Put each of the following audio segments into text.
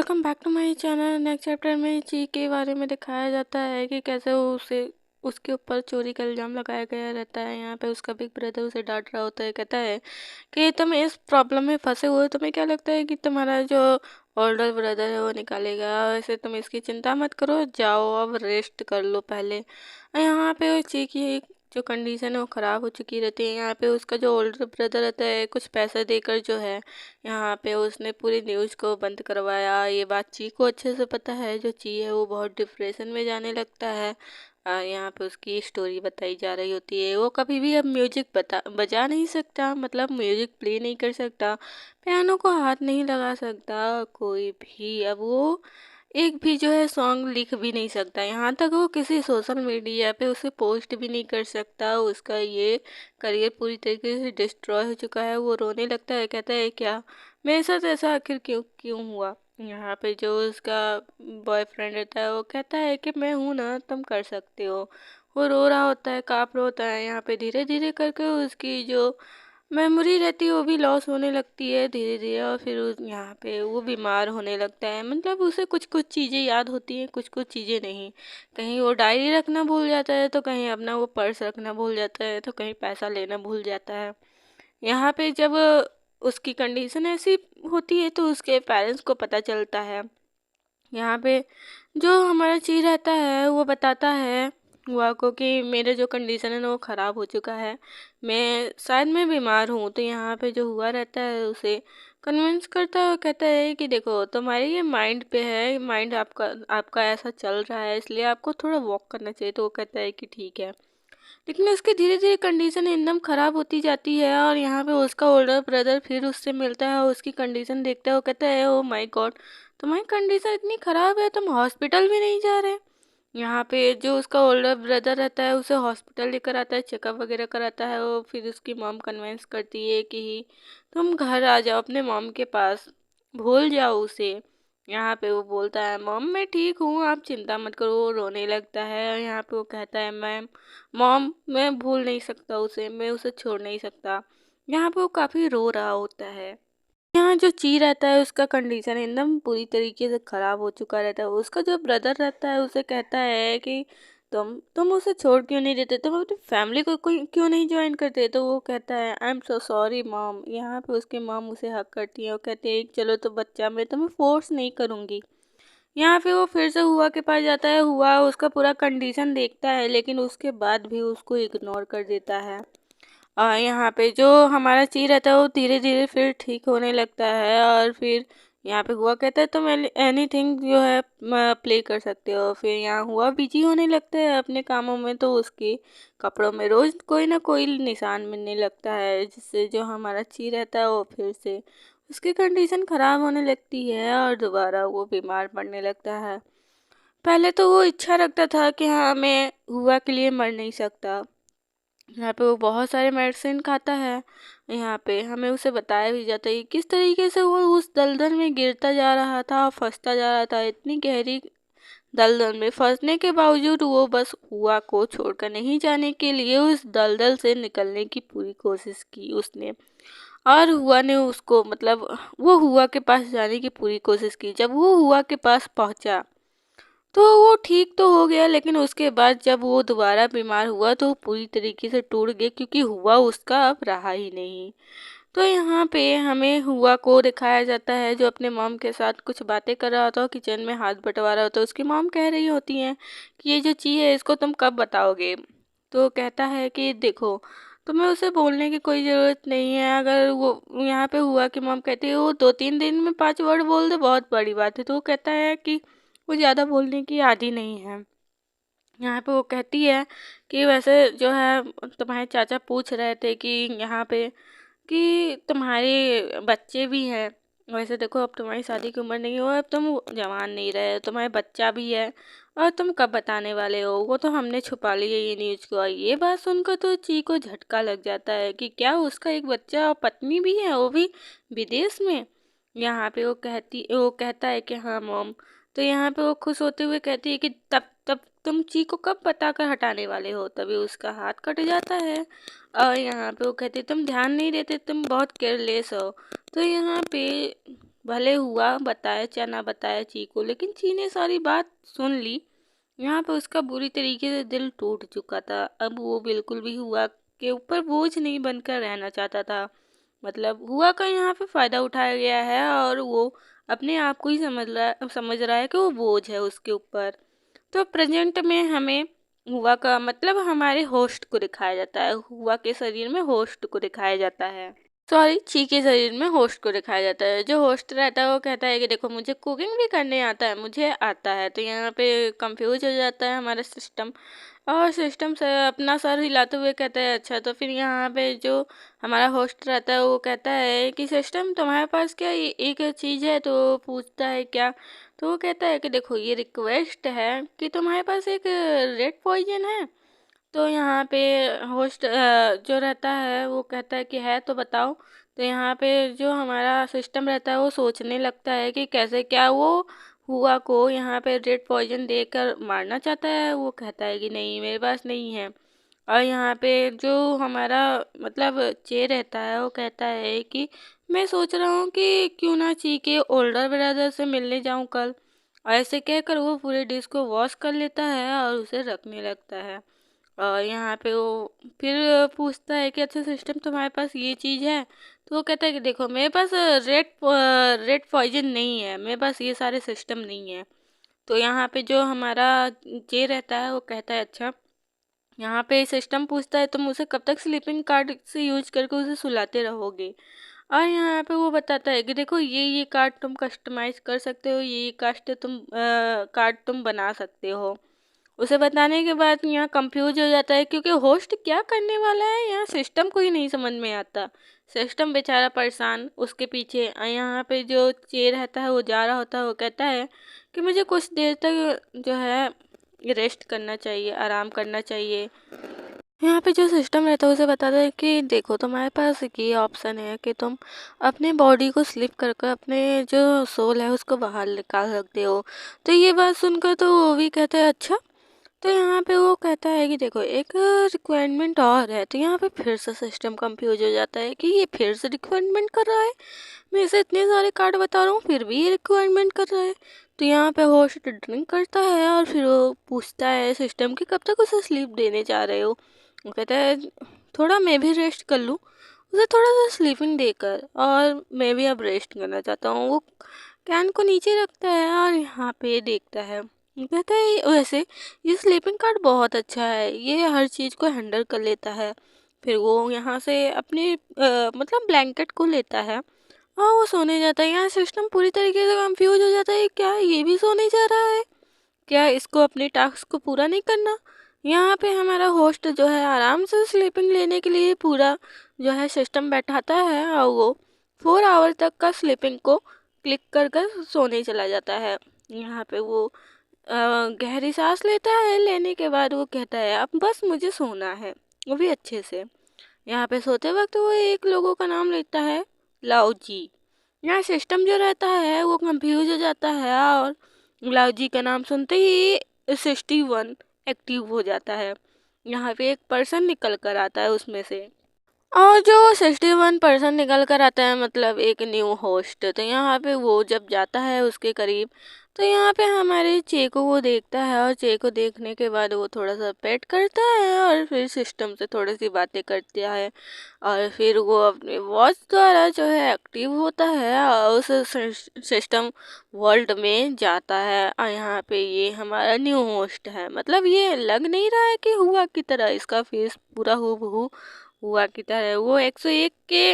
Welcome back to my channel. Next chapter में ची के बारे में दिखाया जाता है कि कैसे उसके ऊपर चोरी का इल्ज़ाम लगाया गया रहता है। यहाँ पे उसका बिग ब्रदर उसे डांट रहा होता है, कहता है कि तुम इस प्रॉब्लम में फंसे हुए हो, तुम्हें क्या लगता है कि तुम्हारा जो ओल्डर ब्रदर है वो निकालेगा? वैसे तुम इसकी चिंता मत करो, जाओ अब रेस्ट कर लो पहले। यहाँ पे ची की जो कंडीशन है वो ख़राब हो चुकी रहती है। यहाँ पे उसका जो ओल्डर ब्रदर रहता है कुछ पैसा देकर जो है यहाँ पे उसने पूरी न्यूज़ को बंद करवाया। ये बात ची को अच्छे से पता है। जो ची है वो बहुत डिप्रेशन में जाने लगता है। यहाँ पे उसकी स्टोरी बताई जा रही होती है। वो कभी भी अब म्यूजिक बजा नहीं सकता, मतलब म्यूजिक प्ले नहीं कर सकता, पियानो को हाथ नहीं लगा सकता कोई भी। अब वो एक भी जो है सॉन्ग लिख भी नहीं सकता, यहाँ तक वो किसी सोशल मीडिया पे उसे पोस्ट भी नहीं कर सकता। उसका ये करियर पूरी तरीके से डिस्ट्रॉय हो चुका है। वो रोने लगता है, कहता है क्या मेरे साथ ऐसा आखिर क्यों क्यों हुआ? यहाँ पे जो उसका बॉयफ्रेंड रहता है वो कहता है कि मैं हूँ ना, तुम कर सकते हो। वो रो रहा होता है, काँप रहा होता है। यहाँ पे धीरे धीरे करके उसकी जो मेमोरी रहती है वो भी लॉस होने लगती है धीरे धीरे। और फिर यहाँ पे वो बीमार होने लगता है, मतलब उसे कुछ कुछ चीज़ें याद होती हैं, कुछ कुछ चीज़ें नहीं। कहीं वो डायरी रखना भूल जाता है, तो कहीं अपना वो पर्स रखना भूल जाता है, तो कहीं पैसा लेना भूल जाता है। यहाँ पे जब उसकी कंडीशन ऐसी होती है तो उसके पेरेंट्स को पता चलता है। यहाँ पे जो हमारा ची रहता है वो बताता है हुआ को कि मेरे जो कंडीशन है ना वो ख़राब हो चुका है, मैं बीमार हूँ। तो यहाँ पे जो हुआ रहता है उसे कन्विंस करता है, कहता है कि देखो तुम्हारे ये माइंड पे है, माइंड आपका आपका ऐसा चल रहा है, इसलिए आपको थोड़ा वॉक करना चाहिए। तो वो कहता है कि ठीक है। लेकिन उसकी धीरे धीरे कंडीशन एकदम ख़राब होती जाती है। और यहाँ पे उसका ओल्डर ब्रदर फिर उससे मिलता है, उसकी कंडीशन देखता है, वो कहता है ओ माय गॉड, तुम्हारी कंडीशन इतनी ख़राब है, तुम हॉस्पिटल भी नहीं जा रहे। यहाँ पे जो उसका ओल्डर ब्रदर रहता है उसे हॉस्पिटल लेकर आता है, चेकअप वगैरह कराता है। वो फिर उसकी मॉम कन्विंस करती है कि तुम घर आ जाओ अपने मॉम के पास, भूल जाओ उसे। यहाँ पे वो बोलता है मॉम मैं ठीक हूँ, आप चिंता मत करो। वो रोने लगता है और यहाँ पे वो कहता है मैम मॉम मैं भूल नहीं सकता उसे, मैं उसे छोड़ नहीं सकता। यहाँ पे वो काफ़ी रो रहा होता है। यहाँ जो ची रहता है उसका कंडीशन एकदम पूरी तरीके से ख़राब हो चुका रहता है। उसका जो ब्रदर रहता है उसे कहता है कि तुम उसे छोड़ क्यों नहीं देते, तुम अपनी फैमिली को कोई क्यों नहीं ज्वाइन करते? तो वो कहता है I am so sorry mom. यहाँ पे उसके मॉम उसे हक करती है और कहते हैं चलो तो बच्चा, मैं तुम्हें फोर्स नहीं करूँगी। यहाँ पे वो फिर से हुआ के पास जाता है। हुआ उसका पूरा कंडीशन देखता है लेकिन उसके बाद भी उसको इग्नोर कर देता है। यहाँ पे जो हमारा ची रहता है वो धीरे धीरे फिर ठीक होने लगता है। और फिर यहाँ पे हुआ कहता है तुम एनीथिंग जो है प्ले कर सकते हो। फिर यहाँ हुआ बिजी होने लगता है अपने कामों में, तो उसके कपड़ों में रोज़ कोई ना कोई निशान मिलने लगता है, जिससे जो हमारा ची रहता है वो फिर से उसकी कंडीशन ख़राब होने लगती है और दोबारा वो बीमार पड़ने लगता है। पहले तो वो इच्छा रखता था कि हाँ मैं हुआ के लिए मर नहीं सकता। यहाँ पे वो बहुत सारे मेडिसिन खाता है। यहाँ पे हमें उसे बताया भी जाता है कि किस तरीके से वो उस दलदल में गिरता जा रहा था और फंसता जा रहा था। इतनी गहरी दलदल में फंसने के बावजूद वो बस हुआ को छोड़कर नहीं जाने के लिए उस दलदल से निकलने की पूरी कोशिश की उसने। और हुआ ने उसको, मतलब वो हुआ के पास जाने की पूरी कोशिश की। जब वो हुआ के पास पहुंचा तो वो ठीक तो हो गया, लेकिन उसके बाद जब वो दोबारा बीमार हुआ तो पूरी तरीके से टूट गया, क्योंकि हुआ उसका अब रहा ही नहीं। तो यहाँ पे हमें हुआ को दिखाया जाता है जो अपने मॉम के साथ कुछ बातें कर रहा होता है, किचन में हाथ बंटवा रहा होता है। उसकी मॉम कह रही होती हैं कि ये जो चीज़ है इसको तुम कब बताओगे? तो कहता है कि देखो तुम्हें उसे बोलने की कोई ज़रूरत नहीं है। अगर वो यहाँ पे हुआ कि मॉम कहती है वो 2-3 दिन में 5 वर्ड बोल दे बहुत बड़ी बात है। तो वो कहता है कि वो ज़्यादा बोलने की आदी नहीं है। यहाँ पे वो कहती है कि वैसे जो है तुम्हारे चाचा पूछ रहे थे कि यहाँ पे कि तुम्हारे बच्चे भी हैं। वैसे देखो अब तुम्हारी शादी की उम्र नहीं हुआ, अब तुम जवान नहीं रहे, तुम्हारे बच्चा भी है और तुम कब बताने वाले हो? वो तो हमने छुपा लिया ये न्यूज़ को। और ये बात सुनकर तो ची को झटका लग जाता है कि क्या उसका एक बच्चा और पत्नी भी है, वो भी विदेश में। यहाँ पे वो कहता है कि हाँ मॉम। तो यहाँ पे वो खुश होते हुए कहती है कि तब तब तुम ची को कब बताकर हटाने वाले हो? तभी उसका हाथ कट जाता है। और यहाँ पे वो कहते तुम ध्यान नहीं देते, तुम बहुत केयरलेस हो। तो यहाँ पे भले हुआ बताए चाहे ना बताए ची को, लेकिन ची ने सारी बात सुन ली। यहाँ पे उसका बुरी तरीके से दिल टूट चुका था। अब वो बिल्कुल भी हुआ के ऊपर बोझ नहीं बनकर रहना चाहता था। मतलब हुआ का यहाँ पे फायदा उठाया गया है और वो अपने आप को ही समझ रहा है कि वो बोझ है उसके ऊपर। तो प्रेजेंट में हमें हुआ का मतलब हमारे होस्ट को दिखाया जाता है, हुआ के शरीर में होस्ट को दिखाया जाता है, सॉरी ची के शरीर में होस्ट को दिखाया जाता है। जो होस्ट रहता है वो कहता है कि देखो मुझे कुकिंग भी करने आता है, मुझे आता है। तो यहाँ पे कंफ्यूज हो जाता है हमारा सिस्टम, और सिस्टम से अपना सर हिलाते हुए कहता है अच्छा। तो फिर यहाँ पे जो हमारा होस्ट रहता है वो कहता है कि सिस्टम तुम्हारे पास क्या एक चीज़ है? तो वो पूछता है क्या? तो वो कहता है कि देखो ये रिक्वेस्ट है कि तुम्हारे पास एक रेड पॉइजन है। तो यहाँ पे होस्ट जो रहता है वो कहता है कि है तो बताओ। तो यहाँ पे जो हमारा सिस्टम रहता है वो सोचने लगता है कि कैसे क्या वो हुआ को यहाँ पे रेड पॉइजन देकर मारना चाहता है। वो कहता है कि नहीं मेरे पास नहीं है। और यहाँ पे जो हमारा मतलब चे रहता है वो कहता है कि मैं सोच रहा हूँ कि क्यों ना ची के ओल्डर ब्रदर से मिलने जाऊँ कल। और ऐसे कहकर वो पूरे डिश को वॉश कर लेता है और उसे रखने लगता है। और यहाँ पे वो फिर पूछता है कि अच्छा सिस्टम तुम्हारे पास ये चीज़ है? तो वो कहता है कि देखो मेरे पास रेड पॉइजन नहीं है, मेरे पास ये सारे सिस्टम नहीं है। तो यहाँ पे जो हमारा जे रहता है वो कहता है अच्छा। यहाँ पे सिस्टम पूछता है तुम उसे कब तक स्लीपिंग कार्ड से यूज करके उसे सुलाते रहोगे? और यहाँ पे वो बताता है कि देखो ये कार्ड तुम कस्टमाइज कर सकते हो, ये कार्ड तुम बना सकते हो। उसे बताने के बाद यहाँ कंफ्यूज हो जाता है क्योंकि होस्ट क्या करने वाला है यहाँ सिस्टम को ही नहीं समझ में आता। सिस्टम बेचारा परेशान उसके पीछे। यहाँ पे जो चेयर रहता है वो जा रहा होता है, वो कहता है कि मुझे कुछ देर तक जो है रेस्ट करना चाहिए, आराम करना चाहिए। यहाँ पे जो सिस्टम रहता है उसे बताता है कि देखो तुम्हारे पास ये ऑप्शन है कि तुम अपने बॉडी को स्लिप कर कर अपने जो सोल है उसको बाहर निकाल सकते हो। तो ये बात सुनकर तो वो भी कहता है अच्छा। तो यहाँ पे वो कहता है कि देखो एक रिक्वायरमेंट और है। तो यहाँ पे फिर से सिस्टम कंफ्यूज हो जाता है कि ये फिर से रिक्वायरमेंट कर रहा है, मैं इसे इतने सारे कार्ड बता रहा हूँ फिर भी ये रिक्वायरमेंट कर रहा है। तो यहाँ पे होस्ट ड्रिंक करता है और फिर वो पूछता है सिस्टम कि कब तक उसे स्लीप देने जा रहे हो? वो कहता है थोड़ा मैं भी रेस्ट कर लूँ, उसे थोड़ा सा स्लीपिंग देकर, और मैं भी अब रेस्ट करना चाहता हूँ। वो कैन को नीचे रखता है और यहाँ पे देखता है, वो कहता है वैसे ये स्लीपिंग कार्ड बहुत अच्छा है, ये हर चीज़ को हैंडल कर लेता है। फिर वो यहाँ से अपने मतलब ब्लैंकेट को लेता है और वो सोने जाता है। यहाँ सिस्टम पूरी तरीके से कंफ्यूज हो जाता है, क्या ये भी सोने जा रहा है? क्या इसको अपने टास्क को पूरा नहीं करना? यहाँ पे हमारा होस्ट जो है आराम से स्लीपिंग लेने के लिए पूरा जो है सिस्टम बैठाता है और वो 4 आवर तक का स्लीपिंग को क्लिक कर कर सोने चला जाता है। यहाँ पे वो गहरी सांस लेता है, लेने के बाद वो कहता है अब बस मुझे सोना है, वो भी अच्छे से। यहाँ पे सोते वक्त वो एक लोगों का नाम लेता है, लाओजी। यहाँ सिस्टम जो रहता है वो कंफ्यूज हो जाता है और लाओजी का नाम सुनते ही 61 एक्टिव हो जाता है। यहाँ पे एक पर्सन निकल कर आता है उसमें से, और जो 61 पर्सन निकल कर आता है मतलब एक न्यू होस्ट। तो यहाँ पे वो जब जाता है उसके करीब, तो यहाँ पे हमारे चे को वो देखता है और चे को देखने के बाद वो थोड़ा सा पेट करता है और फिर सिस्टम से थोड़ी सी बातें करता है। और फिर वो अपने वॉच द्वारा जो है एक्टिव होता है और उस सिस्टम वर्ल्ड में जाता है। और यहाँ पे ये हमारा न्यू होस्ट है, मतलब ये लग नहीं रहा है कि हुआ की तरह, इसका फेस पूरा हूबहू हुआ की तरह। वो 101 के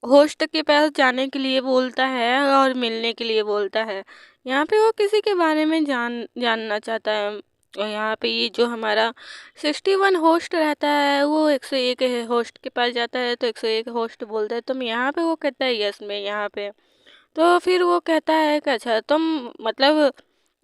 होस्ट के पास जाने के लिए बोलता है और मिलने के लिए बोलता है। यहाँ पे वो किसी के बारे में जानना चाहता है। और यहाँ पे ये जो हमारा 61 होस्ट रहता है वो 101 होस्ट के पास जाता है। तो 101 होस्ट बोलता है तुम यहाँ पे? वो कहता है यस मैं यहाँ पे। तो फिर वो कहता है कि अच्छा तुम मतलब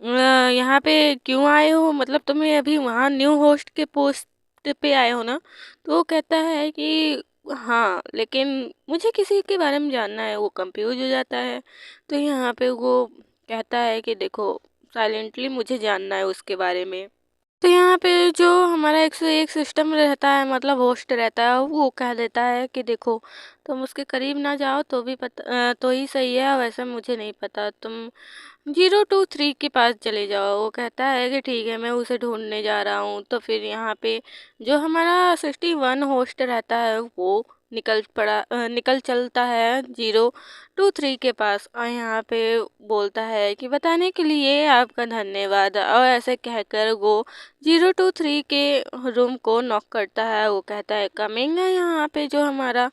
यहाँ पे क्यों आए हो, मतलब तुम्हें अभी वहाँ न्यू होस्ट के पोस्ट पे आए हो ना? तो वो कहता है कि हाँ लेकिन मुझे किसी के बारे में जानना है। वो कंफ्यूज हो जाता है। तो यहाँ पे वो कहता है कि देखो साइलेंटली मुझे जानना है उसके बारे में। तो यहाँ पे जो हमारा 101 सिस्टम रहता है, मतलब होस्ट रहता है, वो कह देता है कि देखो तुम उसके करीब ना जाओ तो भी तो ही सही है, वैसे मुझे नहीं पता, तुम 023 के पास चले जाओ। वो कहता है कि ठीक है, मैं उसे ढूंढने जा रहा हूँ। तो फिर यहाँ पे जो हमारा 61 होस्ट रहता है वो निकल चलता है 023 के पास, और यहाँ पे बोलता है कि बताने के लिए आपका धन्यवाद, और ऐसे कहकर वो 023 के रूम को नॉक करता है। वो कहता है कमिंग है। यहाँ पे जो हमारा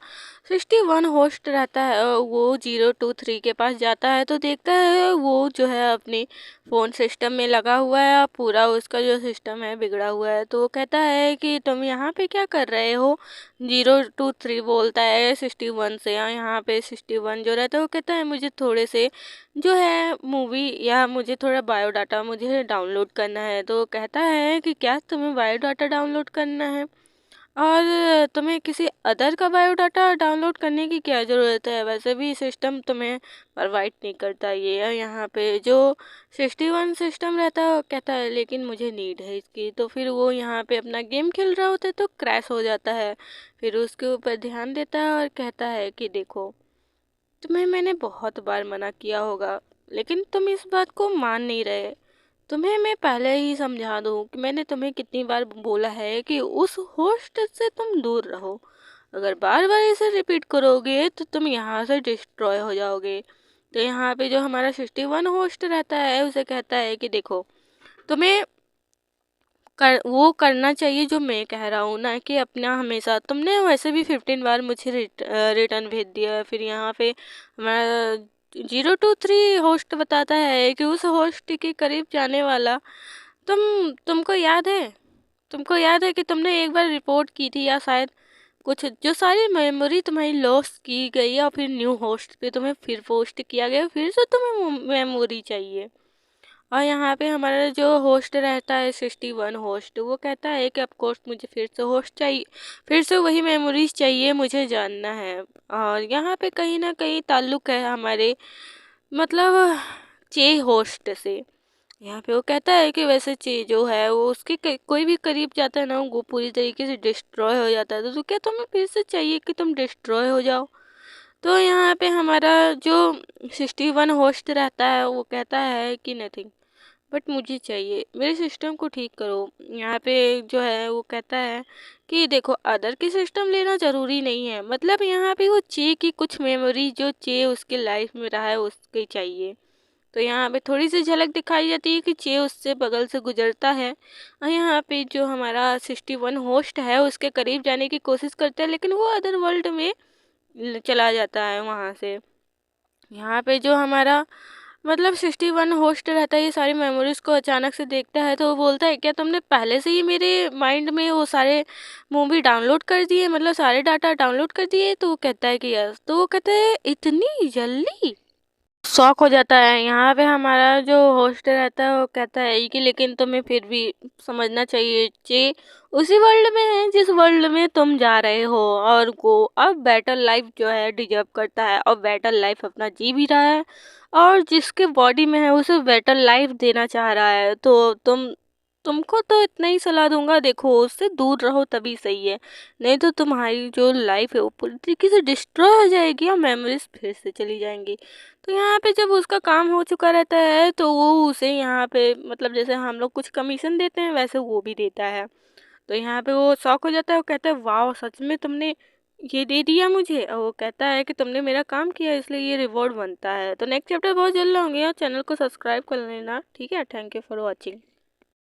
61 होस्ट रहता है वो 023 के पास जाता है, तो देखता है वो जो है अपनी फ़ोन सिस्टम में लगा हुआ है, पूरा उसका जो सिस्टम है बिगड़ा हुआ है। तो वो कहता है कि तुम यहाँ पे क्या कर रहे हो। 023 बोलता है 61 से, और यहाँ पे 61 जो रहता है वो कहता है मुझे थोड़े से जो है मूवी या मुझे थोड़ा बायोडाटा मुझे डाउनलोड करना है। तो वो कहता है कि क्या तुम्हें बायोडाटा डाउनलोड करना है, और तुम्हें किसी अदर का बायोडाटा डाउनलोड करने की क्या ज़रूरत है, वैसे भी सिस्टम तुम्हें प्रोवाइड नहीं करता ये। और यहाँ पे जो 61 सिस्टम रहता है वो कहता है लेकिन मुझे नीड है इसकी। तो फिर वो यहाँ पे अपना गेम खेल रहा होता है तो क्रैश हो जाता है। फिर उसके ऊपर ध्यान देता है और कहता है कि देखो तुम्हें मैंने बहुत बार मना किया होगा, लेकिन तुम इस बात को मान नहीं रहे। तुम्हें मैं पहले ही समझा दूं कि मैंने तुम्हें कितनी बार बोला है कि उस होस्ट से तुम दूर रहो। अगर बार बार इसे रिपीट करोगे तो तुम यहाँ से डिस्ट्रॉय हो जाओगे। तो यहाँ पे जो हमारा 61 होस्ट रहता है उसे कहता है कि देखो तुम्हें वो करना चाहिए जो मैं कह रहा हूँ, ना कि अपना हमेशा। तुमने वैसे भी 15 बार मुझे रिटर्न भेज दिया है। फिर यहाँ पे हमारा 023 होस्ट बताता है कि उस होस्ट के करीब जाने वाला तुमको याद है कि तुमने एक बार रिपोर्ट की थी, या शायद कुछ जो सारी मेमोरी तुम्हारी लॉस की गई और फिर न्यू होस्ट पे तुम्हें फिर पोस्ट किया गया, फिर से तुम्हें मेमोरी चाहिए। और यहाँ पे हमारा जो होस्ट रहता है 61 होस्ट, वो कहता है कि ऑफ कोर्स मुझे फिर से होस्ट चाहिए, फिर से वही मेमोरीज चाहिए, मुझे जानना है। और यहाँ पे कहीं ना कहीं ताल्लुक है हमारे, मतलब चे होस्ट से। यहाँ पे वो कहता है कि वैसे चे जो है वो उसके कोई भी करीब जाता है ना वो पूरी तरीके से डिस्ट्रॉय हो जाता है। तो क्या तुम्हें फिर से चाहिए कि तुम डिस्ट्रॉय हो जाओ। तो यहाँ पे हमारा जो 61 होस्ट रहता है वो कहता है कि नथिंग, बट मुझे चाहिए, मेरे सिस्टम को ठीक करो। यहाँ पे जो है वो कहता है कि देखो अदर की सिस्टम लेना ज़रूरी नहीं है, मतलब यहाँ पे वो चे की कुछ मेमोरी जो चे उसके लाइफ में रहा है उसके चाहिए। तो यहाँ पे थोड़ी सी झलक दिखाई जाती है कि चे उससे बगल से गुजरता है, और यहाँ पे जो हमारा 61 होस्ट है उसके करीब जाने की कोशिश करता है, लेकिन वो अदर वर्ल्ड में चला जाता है वहाँ से। यहाँ पे जो हमारा मतलब 61 होस्ट रहता है ये सारी मेमोरीज को अचानक से देखता है, तो वो बोलता है क्या तुमने पहले से ही मेरे माइंड में वो सारे मूवी डाउनलोड कर दिए, मतलब सारे डाटा डाउनलोड कर दिए। तो वो कहता है कि यस। तो वो कहता है इतनी जल्दी, शॉक हो जाता है। यहाँ पे हमारा जो होस्ट रहता है वो कहता है कि लेकिन तुम्हें फिर भी समझना चाहिए चे उसी वर्ल्ड में है जिस वर्ल्ड में तुम जा रहे हो, और वो अब बेटर लाइफ जो है डिजर्व करता है, और बेटर लाइफ अपना जी भी रहा है, और जिसके बॉडी में है उसे बेटर लाइफ देना चाह रहा है। तो तुमको तो इतना ही सलाह दूंगा, देखो उससे दूर रहो तभी सही है, नहीं तो तुम्हारी जो लाइफ है वो पूरी तरीके से डिस्ट्रॉय हो जाएगी और मेमोरीज फिर से चली जाएंगी। तो यहाँ पे जब उसका काम हो चुका रहता है तो वो उसे यहाँ पे मतलब जैसे हम लोग कुछ कमीशन देते हैं वैसे वो भी देता है। तो यहाँ पे वो शौक हो जाता है, वो कहता है वाह सच में तुमने ये दे दिया मुझे। और वो कहता है कि तुमने मेरा काम किया इसलिए ये रिवॉर्ड बनता है। तो नेक्स्ट चैप्टर बहुत जल्द होंगे, और चैनल को सब्सक्राइब कर लेना, ठीक है। Thank you for watching.